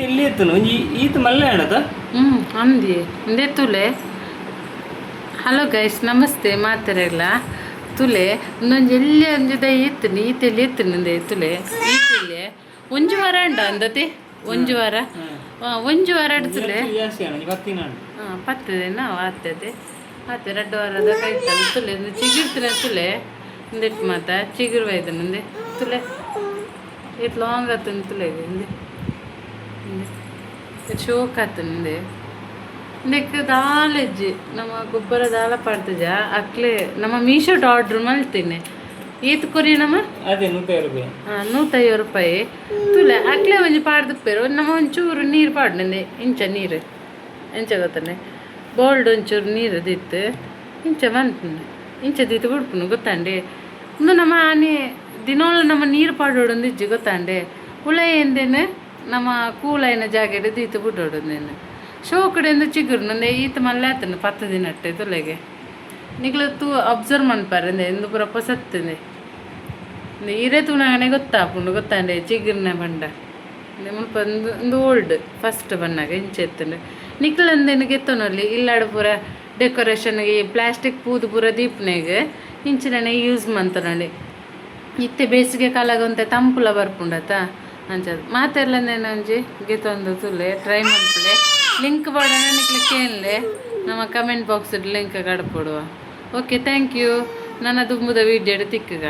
ಎಲ್ಲಿ ಎತ್ತನು ಈತ ಮಲ್ಲೆ ಅಣ್ಣದ ಅಂದಿ ಇಂದೇ ತುಲೆ. ಹಲೋ ಗೈಸ್, ನಮಸ್ತೆ ಮಾತಾಡಲ್ಲ ತುಲೆ ಇನ್ನೊಂದು ಎಲ್ಲಿ ಅಂದಿದ ಈತನು ಈತೆಲ್ಲಿ ಎತ್ತನಂದೆ ತುಲೆ ಈತೆಲ್ಲಿ ಒಂಜು ವಾರ ಅಂಡ ಅಂದತಿ ಒಂಜು ವಾರ ಒಂಜು ವಾರ ಅಡ್ತುಲೆ ಪತ್ತದೆ ನಾವು ಆತದೆ ಆತ 2 ವಾರದ ಕೈತಲ್ಲ ತುಲೆ ಚಿಗಿರ್ತಿನ ತುಲೆ ಇಂದಿಟ್ಟು ಮಾತ ಚಿಗುರು ಒಯ್ದನಂದೆ ತುಲೆ ಇಟ್ ಲಾಂಗ್ ಆತನ ತುಲೆ ಇಂದೆ ಶೋಕ್ ಆತಂದೆ ನೆಕ್ ದಾಲೆಜ್ಜಿ ನಮ್ಮ ಗೊಬ್ಬರ ದಾಲ ಪಾಡ್ತಜ ಅಕ್ಲೆ ನಮ್ಮ ಮೀಶೋಟ್ ಆರ್ಡ್ರ್ ಮಲ್ತೀನಿ ಈತ್ ಕೊರಿ ನಮ್ಮ ಅದೇ 150 ರೂಪಾಯಿ ತುಲೆ ಅಕ್ಲೆ ಒಂಜಿ ಪಾಡ್ದಿಪ್ಪೇರು ನಮ್ಮ ಒಂಚೂರು ನೀರು ಪಾಡ್ನಂದೆ ಇಂಚ ನೀರು ಇಂಚ ಗೊತ್ತಾನೆ ಬೋಲ್ಡ್ ಒಂಚೂರು ನೀರು ದಿತ್ತು ಇಂಚ ಬಂತು ಇಂಚ ದಿತ್ತು ಬಿಡ್ಪುನು ಗೊತ್ತಾಂಡೆ ಇಂದು ನಮ್ಮ ಆನೆ ದಿನೋಳು ನಮ್ಮ ನೀರು ಪಾಡೋಡೊಂದು ಇಜ್ಜಿ ಗೊತ್ತಾಂಡೆ ಹುಳ ಎಂದೇನು ನಮ್ಮ ಕೂಲೈನ ಜಾಗೆಡ್ ದೀತು ಬಿಟ್ಟೋಡೊಂದೇನು ಶೋಕಡೆಂದು ಚಿಗುರು ನಂದೆ ಈತ ಮಲ್ಲೆ ಆತನು 10 ದಿನ ಅಟ್ಟೆ ತುಲೆಗೆ ನಿಗ್ಲು ತೂ ಅಬ್ಸರ್ವ್ ಮನ್ಪಾರಂದೆ ಎಂದು ಪುರಪ್ಪ ಸತ್ತಂದೆ ಈರೇ ತೂನಾಗನೆ ಗೊತ್ತಾಪುಂಡು ಗೊತ್ತಾಂಡೆ ಚಿಗುರ್ನ ಬಂಡ ಮುಲ್ಪ ಒಂದು ಓಲ್ಡ್ ಫಸ್ಟ್ ಬಣ್ಣಾಗ ಇಂಚೆ ಎತ್ತಂಡು ನಿಕ್ಲಂದೇನು ಗೆತ್ತನಲ್ಲಿ ಇಲ್ಲಾಡು ಪೂರ ಡೆಕೋರೇಷನ್ಗೆ ಪ್ಲಾಸ್ಟಿಕ್ ಪೂದು ಪೂರ ದೀಪನೆಗೆ ಇಂಚಿನ ಯೂಸ್ ಮಂತನಲ್ಲಿ ಇತ್ತೆ ಬೇಸಿಗೆ ಕಾಲಾಗಂತ ತಂಪುಲ ಬರ್ಪುಂಡತ ಅಂಚದು ಮಾತೆರ್ಲಂದೇನು ಒಂಜಿ ಗೆತ್ತೊಂದು ತುಲೆ ಟ್ರೈ ಮಾಡ್ಪುಲೆ ಲಿಂಕ್ ಬಾಡೋಣ ನಿಕ್ಲಿಕ್ಕೆ ಕೇಳಲೆ ನಮ್ಮ ಕಮೆಂಟ್ ಬಾಕ್ಸ್ ಲಿಂಕ್ ಕಡ್ಪೊಡುವ. Okay, thank you. ನನ್ನ ತುಂಬುದ ವೀಡಿಯೋ ತಿಕ್ಕಗ